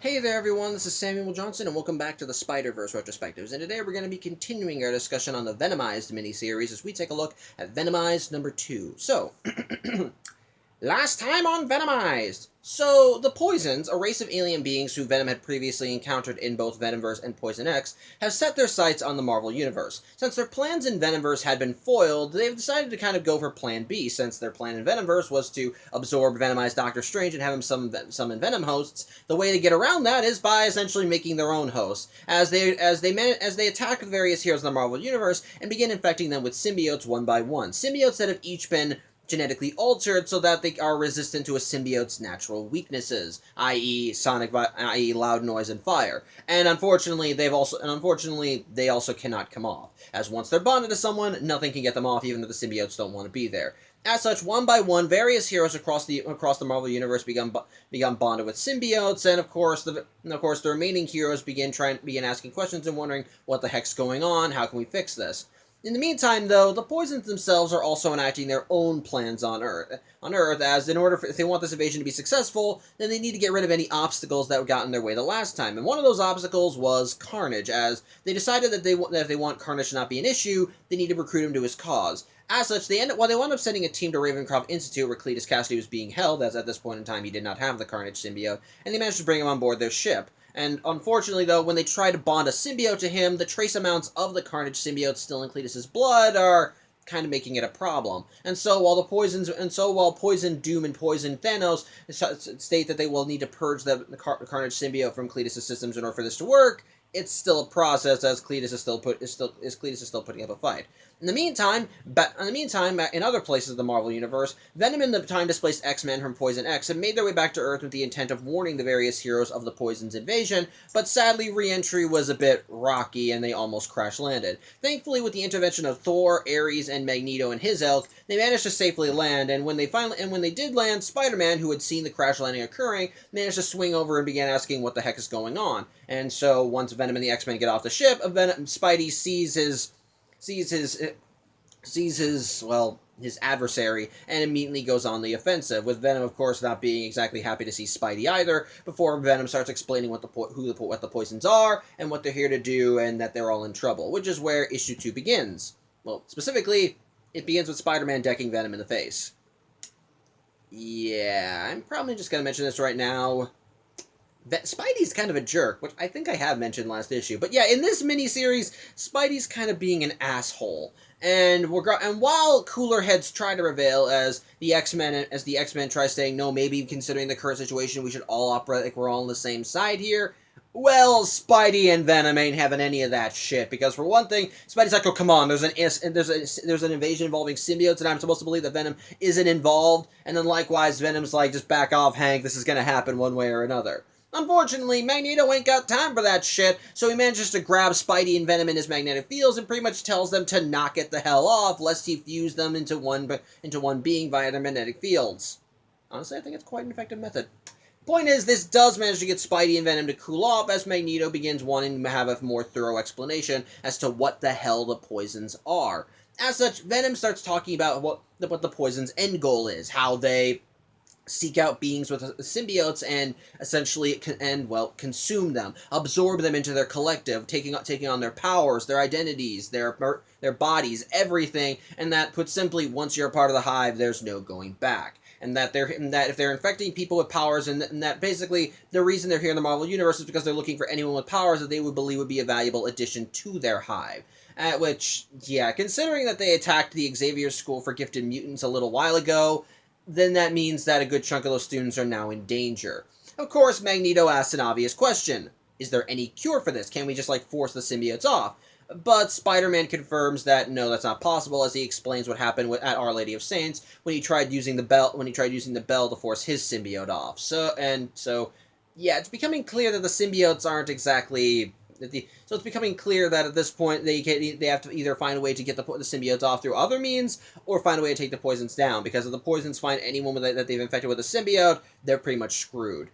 Hey there everyone, this is Samuel Johnson and welcome back to the Spider-Verse Retrospectives, and today we're going to be continuing our discussion on the Venomized miniseries as we take a look at Venomized number 2. So, last time on Venomized! So, the Poisons, a race of alien beings who Venom had previously encountered in both Venomverse and Poison X, have set their sights on the Marvel Universe. Since their plans in Venomverse had been foiled, they've decided to kind of go for Plan B, since their plan in Venomverse was to absorb Venomized Doctor Strange and have him summon Venom hosts. The way to get around that is by essentially making their own hosts, as they attack the various heroes in the Marvel Universe and begin infecting them with symbiotes one by one. Symbiotes that have each been genetically altered so that they are resistant to a symbiote's natural weaknesses, i.e., loud noise and fire. And unfortunately, they also cannot come off, as once they're bonded to someone, nothing can get them off, even if the symbiotes don't want to be there. As such, one by one, various heroes across the Marvel Universe began bonded with symbiotes, and of course, the remaining heroes began asking questions and wondering what the heck's going on. How can we fix this? In the meantime, though, the Poisons themselves are also enacting their own plans on Earth. As if they want this invasion to be successful, then they need to get rid of any obstacles that got in their way the last time. And one of those obstacles was Carnage, as they decided that if they want Carnage to not be an issue, they need to recruit him to his cause. As such, they wound up sending a team to Ravencroft Institute, where Cletus Cassidy was being held, as at this point in time he did not have the Carnage symbiote, and they managed to bring him on board their ship. And unfortunately, though, when they try to bond a symbiote to him, the trace amounts of the Carnage symbiote still in Cletus's blood are kind of making it a problem. And so while Poison Doom and Poison Thanos state that they will need to purge the Carnage symbiote from Cletus's systems in order for this to work, it's still a process, as Cletus is still putting up a fight. In the meantime, in other places of the Marvel Universe, Venom and the time-displaced X-Men from Poison X have made their way back to Earth with the intent of warning the various heroes of the Poison's invasion, but sadly re-entry was a bit rocky and they almost crash-landed. Thankfully, with the intervention of Thor, Ares, and Magneto and his ilk, they managed to safely land, and when they did land, Spider-Man, who had seen the crash landing occurring, managed to swing over and began asking what the heck is going on. And so, once Venom and the X-Men get off the ship, Spidey sees his adversary, and immediately goes on the offensive, with Venom, of course, not being exactly happy to see Spidey either, before Venom starts explaining what the Poisons are, and what they're here to do, and that they're all in trouble, which is where issue 2 begins. Well, specifically, it begins with Spider-Man decking Venom in the face. Yeah, I'm probably just going to mention this right now. Spidey's kind of a jerk, which I think I have mentioned last issue. But yeah, in this miniseries, Spidey's kind of being an asshole. And while cooler heads try to prevail as the X-Men try saying, no, maybe considering the current situation, we should all operate like we're all on the same side here. Well, Spidey and Venom ain't having any of that shit, because for one thing, Spidey's like, oh, come on, there's an invasion involving symbiotes, and I'm supposed to believe that Venom isn't involved, and then likewise, Venom's like, just back off, Hank, this is gonna happen one way or another. Unfortunately, Magneto ain't got time for that shit, so he manages to grab Spidey and Venom in his magnetic fields and pretty much tells them to knock it the hell off, lest he fuse them into one being via their magnetic fields. Honestly, I think it's quite an effective method. Point is, this does manage to get Spidey and Venom to cool off, as Magneto begins wanting to have a more thorough explanation as to what the hell the Poisons are. As such, Venom starts talking about what the Poisons' end goal is, how they seek out beings with symbiotes and essentially consume them, absorb them into their collective, taking on their powers, their identities, their bodies, everything, and that, put simply, once you're a part of the hive, there's no going back. And that if they're infecting people with powers, and that basically the reason they're here in the Marvel Universe is because they're looking for anyone with powers that they would believe would be a valuable addition to their hive. At which, yeah, considering that they attacked the Xavier School for Gifted Mutants a little while ago, then that means that a good chunk of those students are now in danger. Of course, Magneto asks an obvious question. Is there any cure for this? Can we just, force the symbiotes off? But Spider-Man confirms that no, that's not possible, as he explains what happened at Our Lady of Saints when he tried using the bell to force his symbiote off. So yeah, it's becoming clear that the symbiotes aren't exactly. So it's becoming clear that at this point they have to either find a way to get the symbiotes off through other means, or find a way to take the Poisons down. Because if the Poisons find anyone that they've infected with a symbiote, they're pretty much screwed.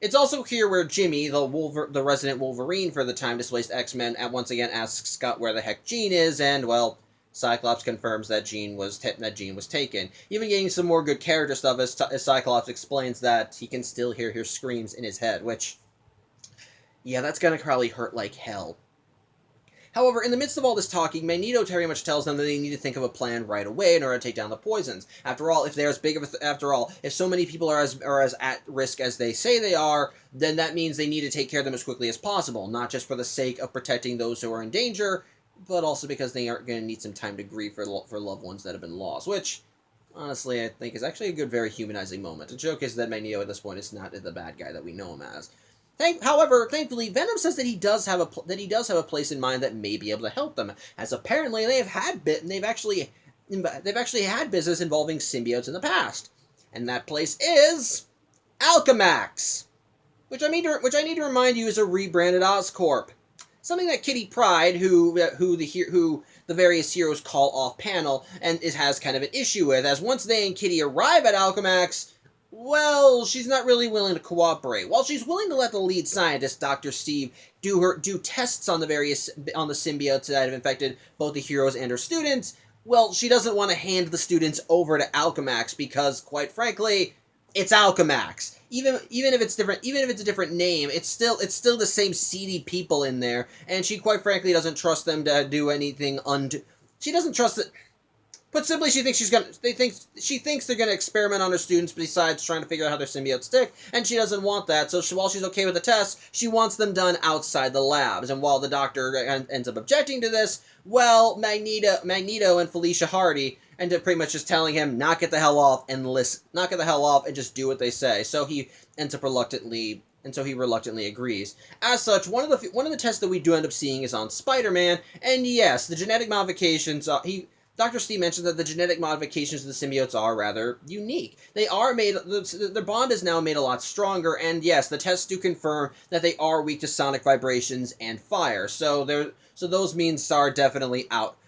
It's also here where Jimmy, the resident Wolverine for the time-displaced X-Men, once again asks Scott where the heck Jean is, and, well, Cyclops confirms that Jean was taken. Even getting some more good character stuff as Cyclops explains that he can still hear her screams in his head, which, yeah, that's gonna probably hurt like hell. However, in the midst of all this talking, Magneto very much tells them that they need to think of a plan right away in order to take down the poisons. After all, if they're as big of if so many people are as at risk as they say they are, then that means they need to take care of them as quickly as possible, not just for the sake of protecting those who are in danger, but also because they are going to need some time to grieve for loved ones that have been lost, which, honestly, I think is actually a good, very humanizing moment. The joke is that Magneto at this point is not the bad guy that we know him as. However, thankfully, Venom says that he does have a place in mind that may be able to help them, as apparently they've actually had business involving symbiotes in the past, and that place is Alchemax, which I need to remind you is a rebranded Oscorp, something that Kitty Pryde, who the various heroes call off panel, and has kind of an issue with, as once they and Kitty arrive at Alchemax, well, she's not really willing to cooperate. While she's willing to let the lead scientist, Dr. Steve, do tests on the symbiotes that have infected both the heroes and her students, well, she doesn't want to hand the students over to Alchemax because, quite frankly, it's Alchemax. Even if it's a different name, it's still the same seedy people in there, and she quite frankly doesn't trust them to do anything She doesn't trust it. Put simply, she thinks they're gonna experiment on her students besides trying to figure out how their symbiotes stick, and she doesn't want that. So while she's okay with the tests, she wants them done outside the labs. And while the doctor ends up objecting to this, well, Magneto and Felicia Hardy end up pretty much just telling him, knock it the hell off and just do what they say. So he reluctantly agrees. As such, one of the tests that we do end up seeing is on Spider-Man, and yes, the genetic modifications. Dr. Steve mentioned that the genetic modifications of the symbiotes are rather unique. Their bond is now made a lot stronger, and yes, the tests do confirm that they are weak to sonic vibrations and fire. So those means are definitely out.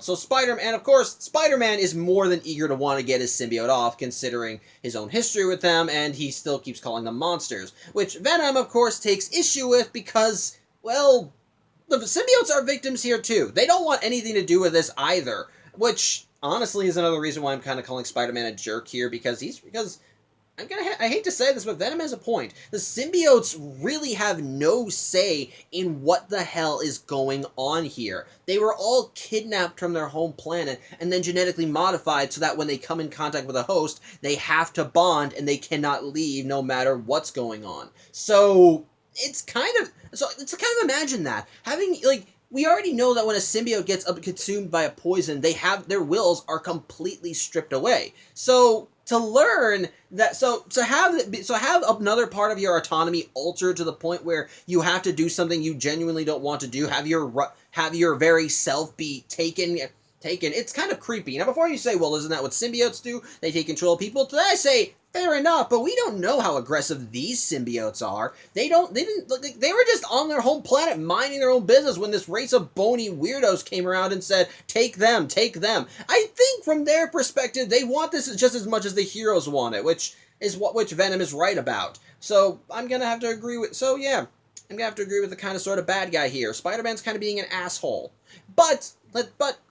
So Spider-Man is more than eager to want to get his symbiote off, considering his own history with them, and he still keeps calling them monsters, which Venom, of course, takes issue with because, well, the symbiotes are victims here too. They don't want anything to do with this either, which honestly is another reason why I'm kind of calling Spider-Man a jerk here, because I hate to say this, but Venom has a point. The symbiotes really have no say in what the hell is going on here. They were all kidnapped from their home planet and then genetically modified so that when they come in contact with a host, they have to bond and they cannot leave no matter what's going on. So it's kind of imagine that. We already know that when a symbiote gets consumed by a poison, their wills are completely stripped away. So to learn that, to have another part of your autonomy altered to the point where you have to do something you genuinely don't want to do, have your very self be taken, it's kind of creepy. Now, before you say, well, isn't that what symbiotes do? They take control of people. Then I say, fair enough, but we don't know how aggressive these symbiotes are. They were just on their home planet minding their own business when this race of bony weirdos came around and said, take them. I think from their perspective, they want this just as much as the heroes want it, which Venom is right about. So I'm gonna have to agree with, the kind of sort of bad guy here. Spider-Man's kind of being an asshole. But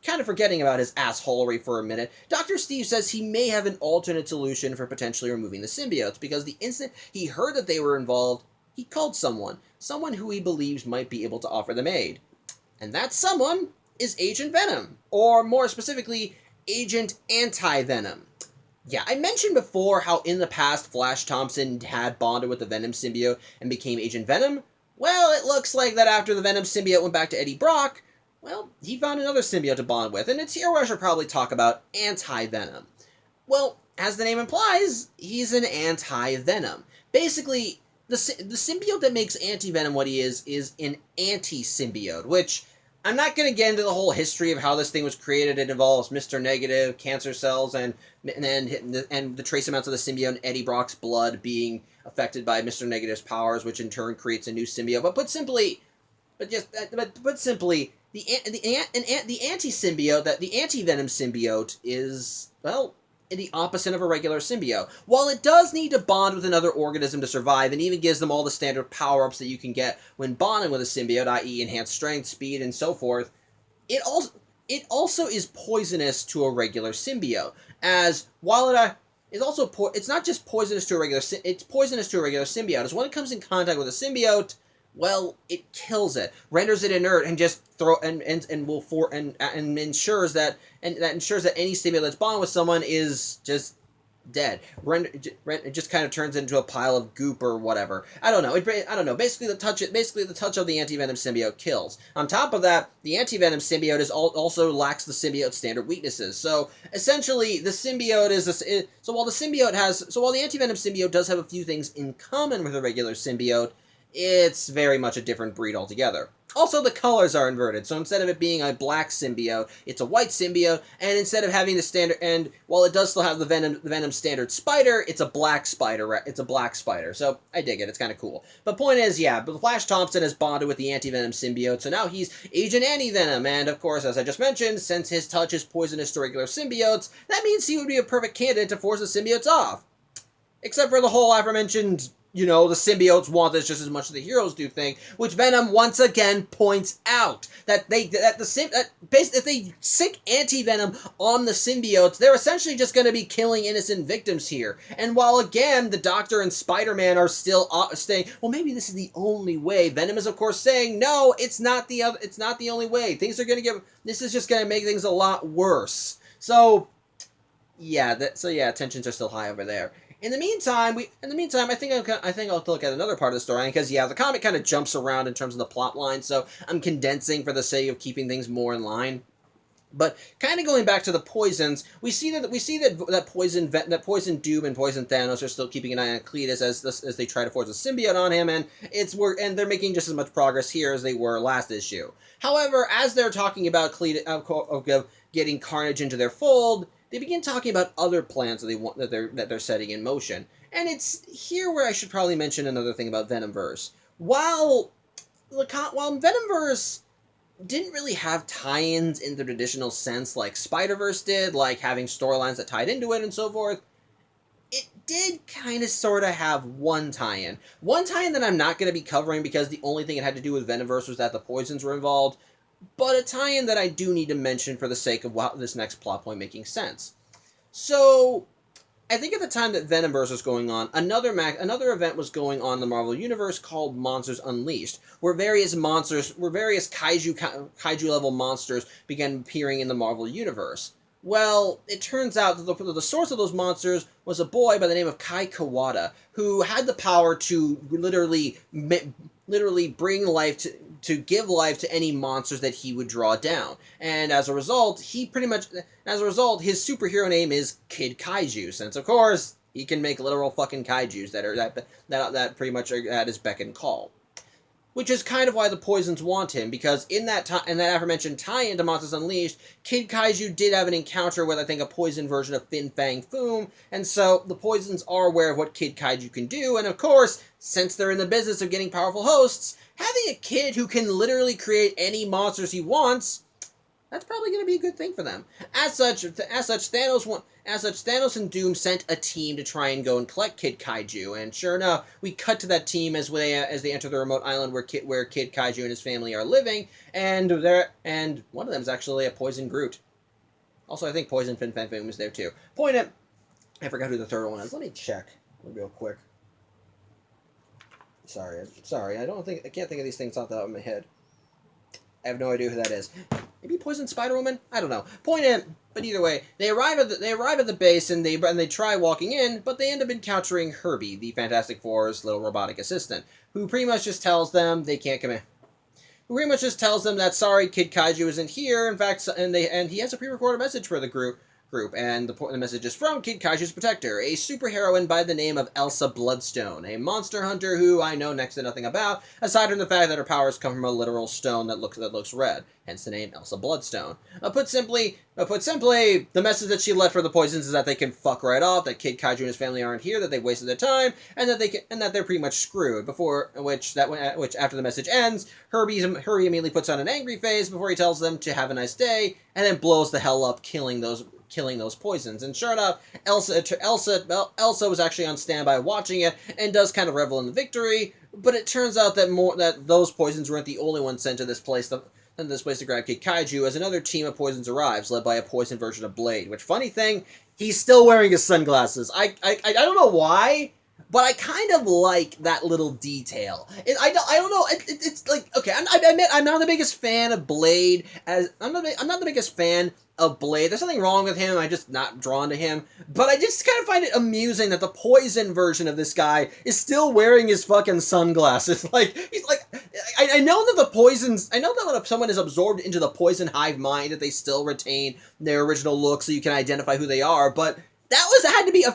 kind of forgetting about his assholery for a minute, Dr. Steve says he may have an alternate solution for potentially removing the symbiotes, because the instant he heard that they were involved, he called someone who he believes might be able to offer them aid. And that someone is Agent Venom, or more specifically, Agent Anti-Venom. Yeah, I mentioned before how in the past Flash Thompson had bonded with the Venom symbiote and became Agent Venom. Well, it looks like that after the Venom symbiote went back to Eddie Brock, well, he found another symbiote to bond with, and it's here where I should probably talk about Anti-Venom. Well, as the name implies, he's an anti-Venom. Basically, the symbiote that makes Anti-Venom what he is an anti-symbiote, which I'm not going to get into the whole history of how this thing was created. It involves Mr. Negative, cancer cells, and the trace amounts of the symbiote in Eddie Brock's blood being affected by Mr. Negative's powers, which in turn creates a new symbiote. But put simply, the anti-symbiote, the anti-venom symbiote is, well, the opposite of a regular symbiote. While it does need to bond with another organism to survive, and even gives them all the standard power-ups that you can get when bonding with a symbiote, i.e. enhanced strength, speed, and so forth, it it also is poisonous to a regular symbiote, as while it is also it's not just poisonous to a regular it's poisonous to a regular symbiote, as when it comes in contact with a symbiote, well, it kills it, renders it inert, and just ensures that any symbiote that's bonded with someone is just dead. It just kind of turns into a pile of goop or whatever. I don't know. I don't know. Basically, the touch of the anti-venom symbiote kills. On top of that, the anti-venom symbiote also lacks the symbiote's standard weaknesses. So essentially, the symbiote while the anti-venom symbiote does have a few things in common with a regular symbiote, it's very much a different breed altogether. Also, the colors are inverted, so instead of it being a black symbiote, it's a white symbiote, and instead of having the standard, and while it does still have the Venom standard spider, it's a black spider. So I dig it. It's kind of cool. But point is, yeah, but Flash Thompson has bonded with the anti-venom symbiote, so now he's Agent Anti-Venom, and of course, as I just mentioned, since his touch is poisonous to regular symbiotes, that means he would be a perfect candidate to force the symbiotes off. Except for the whole aforementioned, the symbiotes want this just as much as the heroes do thing, which Venom once again points out that if they sick anti-venom on the symbiotes, they're essentially just going to be killing innocent victims here. And while again the Doctor and Spider-Man are still saying, well, maybe this is the only way, Venom is of course saying, no, it's not the only way. This is just going to make things a lot worse. So yeah, tensions are still high over there. In the meantime, I think I'll look at another part of the story, because the comic kind of jumps around in terms of the plot line, so I'm condensing for the sake of keeping things more in line. But kind of going back to the poisons, we see that Poison Doom and Poison Thanos are still keeping an eye on Cletus as they try to force a symbiote on him, and they're making just as much progress here as they were last issue. However, as they're talking about Cletus getting Carnage into their fold, they begin talking about other plans that they're setting in motion. And it's here where I should probably mention another thing about Venomverse. While Venomverse didn't really have tie-ins in the traditional sense like Spider-Verse did, like having storylines that tied into it and so forth, it did kind of sort of have one tie-in. One tie-in that I'm not going to be covering because the only thing it had to do with Venomverse was that the poisons were involved, but a tie-in that I do need to mention for the sake of this next plot point making sense. So, I think at the time that Venomverse was going on, another event was going on in the Marvel Universe called Monsters Unleashed, where various kaiju level monsters began appearing in the Marvel Universe. Well, it turns out that the source of those monsters was a boy by the name of Kai Kawada, who had the power to literally bring life to give life to any monsters that he would draw down. And as a result, his superhero name is Kid Kaiju, since of course he can make literal fucking kaijus that pretty much are at his beck and call. Which is kind of why the Poisons want him, because in that aforementioned tie-in to Monsters Unleashed, Kid Kaiju did have an encounter with, I think, a poison version of Fin Fang Foom, and so the Poisons are aware of what Kid Kaiju can do, and of course, since they're in the business of getting powerful hosts, having a kid who can literally create any monsters he wants, that's probably going to be a good thing for them. As such, Thanos and Doom sent a team to try and go and collect Kid Kaiju, and sure enough, we cut to that team as they enter the remote island where Kid Kaiju and his family are living, and one of them is actually a Poison Groot. Also, I think Poison Fin Fan Foom is there too. I forgot who the third one is. Let me check real quick. Sorry, I can't think of these things off the top of my head. I have no idea who that is. Maybe Poison Spider-Woman? I don't know. But either way, they arrive at the base and they try walking in, but they end up encountering Herbie, the Fantastic Four's little robotic assistant, who pretty much just tells them they can't come in. Who pretty much just tells them that sorry, Kid Kaiju isn't here. In fact, and he has a pre-recorded message for the group, and the message is from Kid Kaiju's protector, a superheroine by the name of Elsa Bloodstone, a monster hunter who I know next to nothing about, aside from the fact that her powers come from a literal stone that looks red, hence the name Elsa Bloodstone. Put simply, the message that she left for the Poisons is that they can fuck right off, that Kid Kaiju and his family aren't here, that they've wasted their time, and that they're pretty much screwed. Which after the message ends, Herbie immediately puts on an angry face before he tells them to have a nice day, and then blows the hell up, killing those Poisons. And sure enough, Elsa was actually on standby watching it and does kind of revel in the victory, but it turns out that those Poisons weren't the only ones sent to this place. this place to grab Kid Kaiju as another team of poisons arrives, led by a poison version of Blade. Which, funny thing, he's still wearing his sunglasses. I don't know why, but I kind of like that little detail. I don't know. It's like, okay, I admit I'm not the biggest fan of Blade. I'm not the biggest fan of Blade. There's nothing wrong with him. I'm just not drawn to him. But I just kind of find it amusing that the poison version of this guy is still wearing his fucking sunglasses. Like, he's like, I know that I know that when someone is absorbed into the poison hive mind, that they still retain their original look, so you can identify who they are. But that had to be an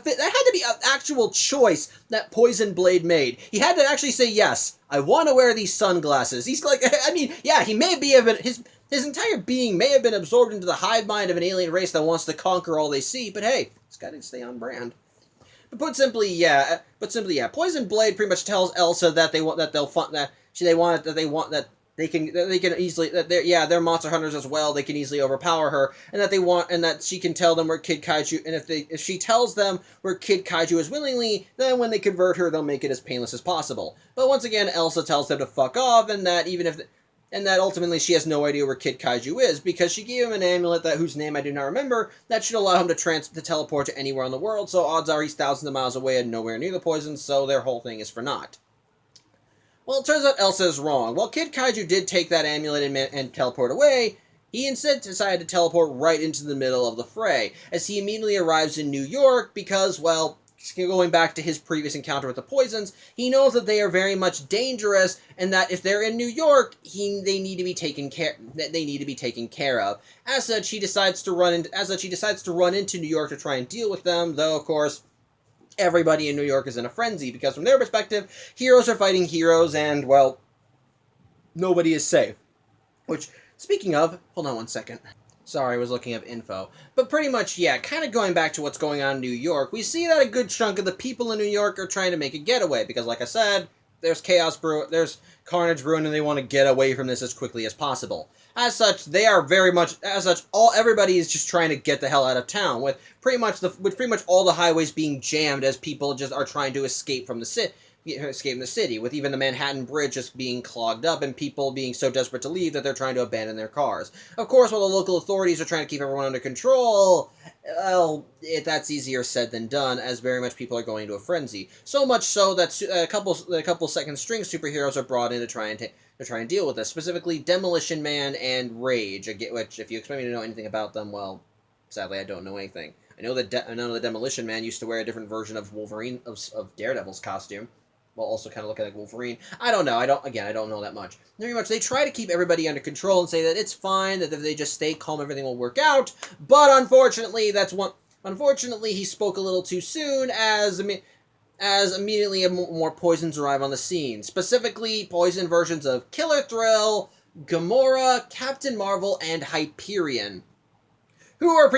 actual choice that Poison Blade made. He had to actually say, yes, I want to wear these sunglasses. He's like, I mean, yeah, he may be his entire being may have been absorbed into the hive mind of an alien race that wants to conquer all they see, but hey, it's got to stay on brand. But put simply, yeah, Poison Blade pretty much tells Elsa that they can easily, they're monster hunters as well. They can easily overpower her, and that she can tell them where Kid Kaiju, and if she tells them where Kid Kaiju is willingly, then when they convert her, they'll make it as painless as possible. But once again, Elsa tells them to fuck off, and that ultimately she has no idea where Kid Kaiju is, because she gave him an amulet whose name I do not remember, that should allow him to teleport to anywhere in the world, so odds are he's thousands of miles away and nowhere near the poison, so their whole thing is for naught. Well, it turns out Elsa is wrong. While Kid Kaiju did take that amulet and teleport away, he instead decided to teleport right into the middle of the fray, as he immediately arrives in New York because, well, going back to his previous encounter with the poisons, he knows that they are very much dangerous, and that if they're in New York, they need to be taken care of. As such, he decides to run into New York to try and deal with them, though, of course, everybody in New York is in a frenzy, because from their perspective, heroes are fighting heroes, and, well, nobody is safe. Which, speaking of, hold on one second. Sorry, I was looking up info. But pretty much, yeah, kind of going back to what's going on in New York, we see that a good chunk of the people in New York are trying to make a getaway, because like I said, there's carnage brewing, and they want to get away from this as quickly as possible. As such, everybody is just trying to get the hell out of town, with pretty much all the highways being jammed as people just are trying to escape from the city, with even the Manhattan Bridge just being clogged up and people being so desperate to leave that they're trying to abandon their cars. Of course, while the local authorities are trying to keep everyone under control, well, that's easier said than done, as very much people are going into a frenzy. So much so that a couple second-string superheroes are brought in to try and deal with this, specifically Demolition Man and Rage, which, if you expect me to know anything about them, well, sadly, I don't know anything. I know that the Demolition Man used to wear a different version of Wolverine, of Daredevil's costume, while also kind of looking like Wolverine. I don't know. I don't know that much. Very much, they try to keep everybody under control and say that it's fine, that if they just stay calm, everything will work out. But unfortunately, he spoke a little too soon, as immediately more poisons arrive on the scene. Specifically, poison versions of Killer Thrill, Gamora, Captain Marvel, and Hyperion, who are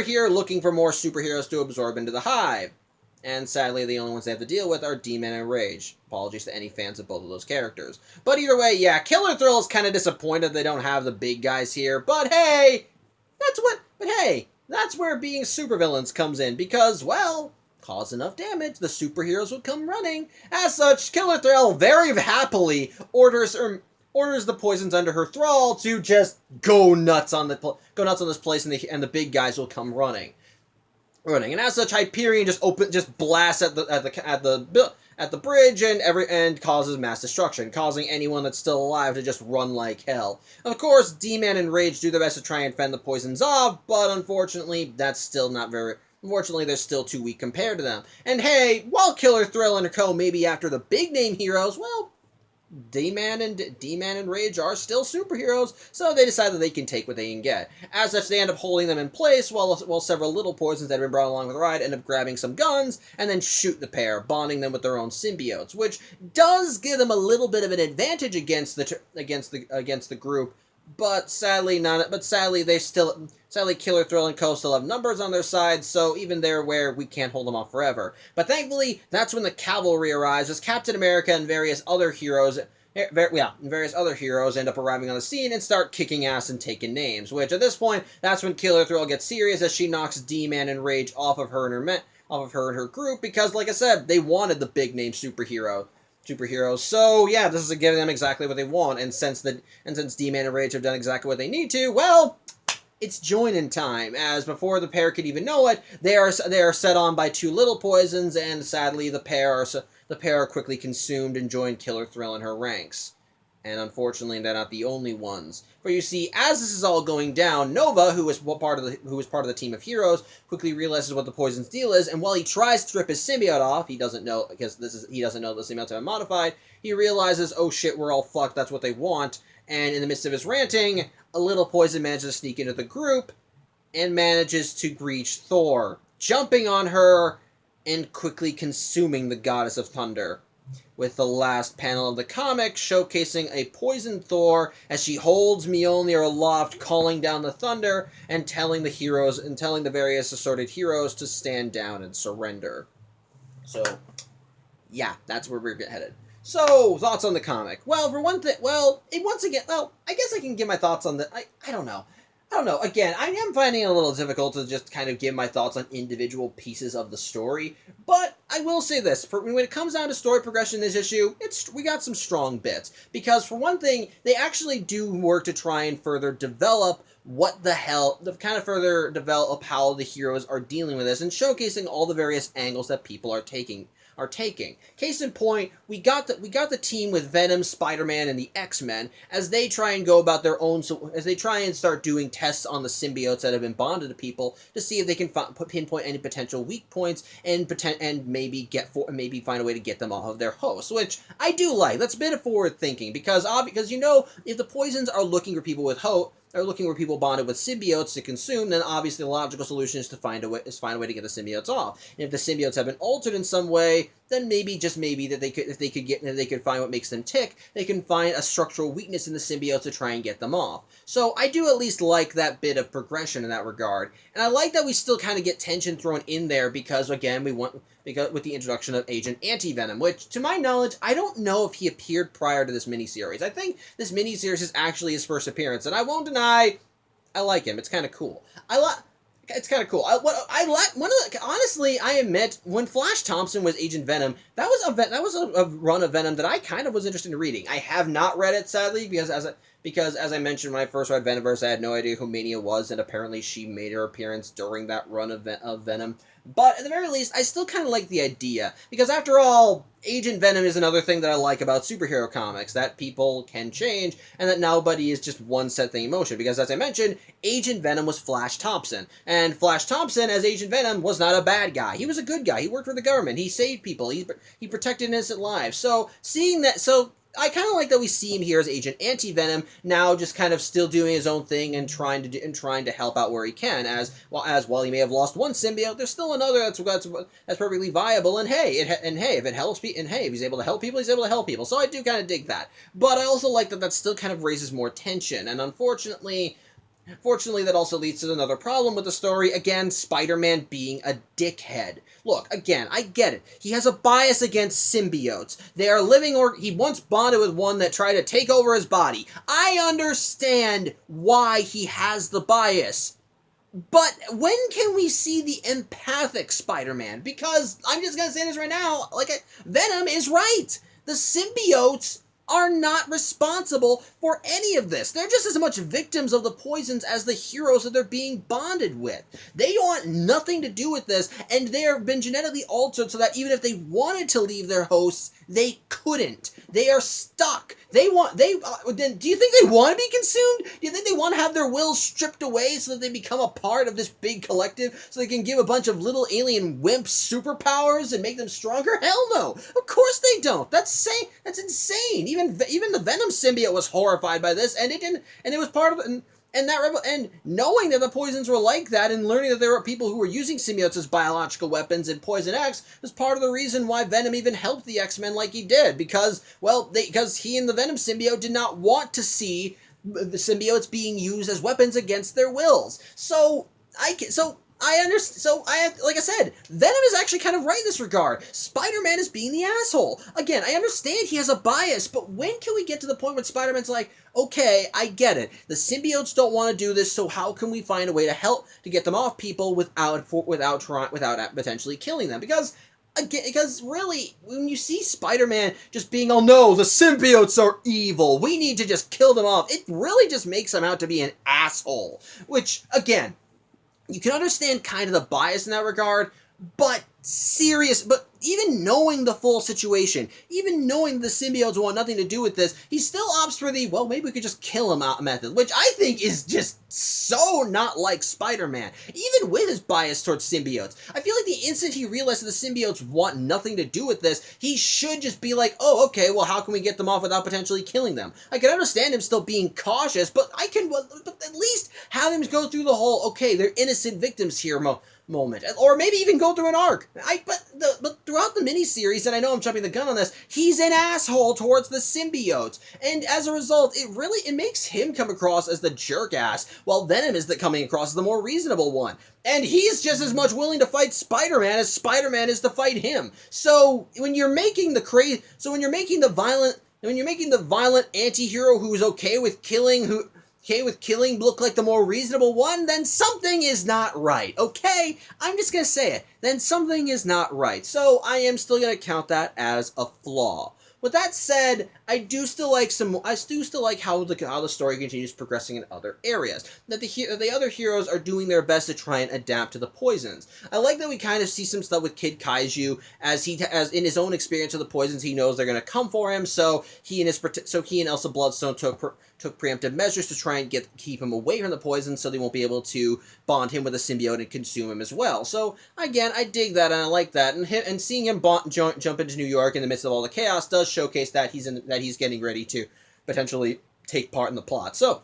here looking for more superheroes to absorb into the hive. And sadly, the only ones they have to deal with are D-Man and Rage. Apologies to any fans of both of those characters. But either way, yeah, Killer Thrill is kind of disappointed they don't have the big guys here. But hey, that's where being supervillains comes in. Because, well, cause enough damage, the superheroes would come running. As such, Killer Thrill very happily orders the poisons under her thrall to just go nuts on this place, and the big guys will come running. And as such, Hyperion just blasts at the bridge and causes mass destruction, causing anyone that's still alive to just run like hell. Of course, D-Man and Rage do their best to try and fend the poisons off, but unfortunately, there's still too weak compared to them. And hey, while Killer Thrill and her co may be after the big name heroes, well, D-Man and Rage are still superheroes, so they decide that they can take what they can get. As such, they end up holding them in place, while several little poisons that have been brought along with the ride end up grabbing some guns, and then shoot the pair, bonding them with their own symbiotes, which does give them a little bit of an advantage against the group, but sadly, Killer Thrill and Co. still have numbers on their side, so even they're aware we can't hold them off forever. But thankfully, that's when the cavalry arrives, as Captain America and various other heroes end up arriving on the scene and start kicking ass and taking names, which at this point, that's when Killer Thrill gets serious, as she knocks D-Man and Rage off of her and her group, because, like I said, they wanted the big name superhero. superheroes. So yeah, this is giving them exactly what they want. And since D-Man and Rage have done exactly what they need to, well, it's joining time. As before the pair could even know it, they are set on by two little poisons, and sadly the pair are quickly consumed and join Killer Thrill in her ranks. And unfortunately, they're not the only ones. For you see, as this is all going down, Nova, who was part of the team of heroes, quickly realizes what the poison's deal is, and while he tries to strip his symbiote off, he doesn't know he doesn't know the symbiotes have been modified. He realizes, oh shit, we're all fucked. That's what they want. And in the midst of his ranting, a little poison manages to sneak into the group and manages to reach Thor, jumping on her and quickly consuming the Goddess of Thunder, with the last panel of the comic showcasing a poisoned Thor as she holds Mjolnir aloft, calling down the thunder and telling the various assorted heroes to stand down and surrender. So, yeah, that's where we're headed. So, thoughts on the comic? Well, for one thing, I guess I can give my thoughts on I don't know. Again, I am finding it a little difficult to just kind of give my thoughts on individual pieces of the story, but I will say this. When it comes down to story progression in this issue, we got some strong bits. Because, for one thing, they actually do work to try and further develop how the heroes are dealing with this, and showcasing all the various angles that people are taking. Case in point, we got the team with Venom, Spider-Man, and the X-Men as they try and go about their own, as they try and start doing tests on the symbiotes that have been bonded to people to see if they can pinpoint any potential weak points and maybe find a way to get them off of their hosts, which I do like. That's a bit of forward thinking because if the poisons are looking for people with hope, are looking for people bonded with symbiotes to consume, then obviously the logical solution is to find a way to get the symbiotes off. And if the symbiotes have been altered in some way, then maybe that they could find what makes them tick, they can find a structural weakness in the symbiotes to try and get them off. So I do at least like that bit of progression in that regard, and I like that we still kind of get tension thrown in there because again with the introduction of Agent Anti-Venom, which to my knowledge I don't know if he appeared prior to this miniseries. I think this miniseries is actually his first appearance, and I won't deny I like him. It's kind of cool. It's kind of cool. Honestly, I admit, when Flash Thompson was Agent Venom, that was a run of Venom that I kind of was interested in reading. I have not read it, sadly, because as I mentioned when I first read Venomverse, I had no idea who Mania was, and apparently she made her appearance during that run of Venom. But at the very least, I still kind of like the idea, because after all, Agent Venom is another thing that I like about superhero comics, that people can change, and that nobody is just one set thing in motion, because as I mentioned, Agent Venom was Flash Thompson, and Flash Thompson, as Agent Venom, was not a bad guy. He was a good guy. He worked for the government. He saved people. He protected innocent lives. So, I kind of like that we see him here as Agent Anti-Venom, now just kind of still doing his own thing and trying to help out where he can, as while he may have lost one symbiote, there's still another that's perfectly viable, and if he's able to help people, he's able to help people. So I do kind of dig that. But I also like that still kind of raises more tension, and Fortunately, that also leads to another problem with the story. Again, Spider-Man being a dickhead. Look, again, I get it. He has a bias against symbiotes. He once bonded with one that tried to take over his body. I understand why he has the bias. But when can we see the empathic Spider-Man? Because, I'm just gonna say this right now, Venom is right. The symbiotes are not responsible for any of this. They're just as much victims of the poisons as the heroes that they're being bonded with. They want nothing to do with this, and they have been genetically altered so that even if they wanted to leave their hosts, they couldn't. They are stuck. Do you think they want to be consumed? Do you think they want to have their wills stripped away so that they become a part of this big collective so they can give a bunch of little alien wimps superpowers and make them stronger? Hell no. Of course they don't. That's insane. Even the Venom symbiote was horrified by this, and it was part of it. And knowing that the poisons were like that, and learning that there were people who were using symbiotes as biological weapons in Poison X, was part of the reason why Venom even helped the X-Men like he did, because he and the Venom symbiote did not want to see the symbiotes being used as weapons against their wills. Like I said, Venom is actually kind of right in this regard. Spider-Man is being the asshole. Again, I understand he has a bias, but when can we get to the point when Spider-Man's like, okay, I get it. The symbiotes don't want to do this, so how can we find a way to get them off people without potentially killing them? Because again, because really, when you see Spider-Man just being, oh no, the symbiotes are evil, we need to just kill them off, it really just makes him out to be an asshole. Which, again, you can understand kind of the bias in that regard, but even knowing the full situation, even knowing the symbiotes want nothing to do with this, he still opts for the, well, maybe we could just kill him out method, which I think is just so not like Spider-Man, even with his bias towards symbiotes. I feel like the instant he realizes the symbiotes want nothing to do with this, he should just be like, oh, okay, well, how can we get them off without potentially killing them? I can understand him still being cautious, but but at least have him go through the whole, okay, they're innocent victims here moment, or maybe even go through an arc. But throughout the miniseries, and I know I'm jumping the gun on this, he's an asshole towards the symbiotes, and as a result, it makes him come across as the jerk ass, while Venom is coming across as the more reasonable one. And he's just as much willing to fight Spider-Man as Spider-Man is to fight him. So when you're making the violent anti-hero who's okay with killing look like the more reasonable one, then something is not right, okay? I'm just gonna say it. Then something is not right. So I am still gonna count that as a flaw. With that said, I do still like how the story continues progressing in other areas. That the other heroes are doing their best to try and adapt to the poisons. I like that we kind of see some stuff with Kid Kaiju as in his own experience of the poisons, he knows they're going to come for him. So he and Elsa Bloodstone took preemptive measures to try and keep him away from the poison, so they won't be able to bond him with a symbiote and consume him as well. So again, I dig that and I like that, and seeing him jump into New York in the midst of all the chaos does showcase that he's getting ready to potentially take part in the plot. So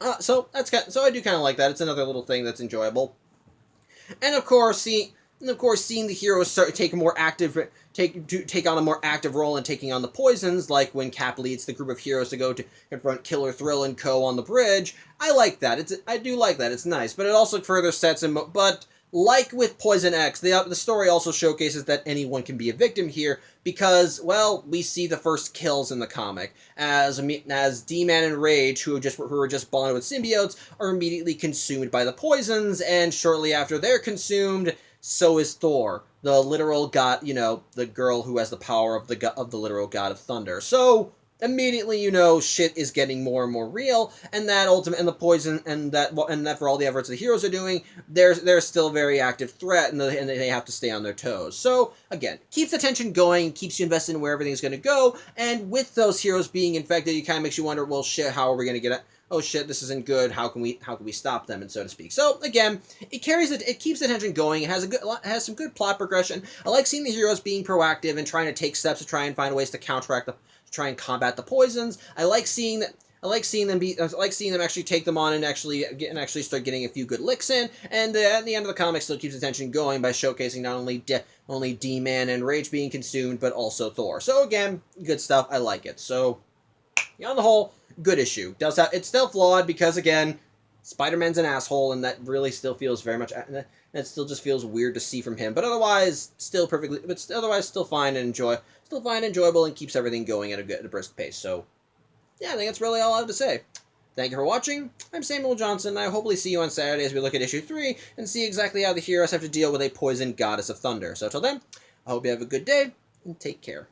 I do kind of like that. It's another little thing that's enjoyable, and of course seeing the heroes start to take on a more active role in taking on the poisons, like when Cap leads the group of heroes to go to confront Killer Thrill and Co. on the bridge. I like that. I do like that. It's nice, but it also further sets him. But like with Poison X, the story also showcases that anyone can be a victim here because, well, we see the first kills in the comic as D-Man and Rage, who were just bonded with symbiotes, are immediately consumed by the poisons, and shortly after they're consumed, so is Thor, the literal god, the girl who has the power of the literal god of thunder. So immediately, shit is getting more and more real, and that the poison, and that for all the efforts the heroes are doing, they're still a very active threat, and they have to stay on their toes. So again, keeps the tension going, keeps you invested in where everything's going to go, and with those heroes being infected, it kind of makes you wonder, well, shit, how are we going to get it? Oh shit, this isn't good. How can we stop them, and so to speak. So again, it keeps the tension going. It has some good plot progression. I like seeing the heroes being proactive and trying to take steps to try and find ways to try and combat the poisons. I like seeing them actually take them on and actually start getting a few good licks in. And at the end of the comic, still keeps the tension going by showcasing not only D-Man and Rage being consumed, but also Thor. So again, good stuff. I like it. So on the whole, good issue. It's still flawed because, again, Spider-Man's an asshole, and that really still feels very much. It still just feels weird to see from him. But otherwise, still fine and enjoyable, and keeps everything going at a brisk pace. So, yeah, I think that's really all I have to say. Thank you for watching. I'm Samuel Johnson, and I hopefully see you on Saturday as we look at issue 3 and see exactly how the heroes have to deal with a poisoned goddess of thunder. So, till then, I hope you have a good day and take care.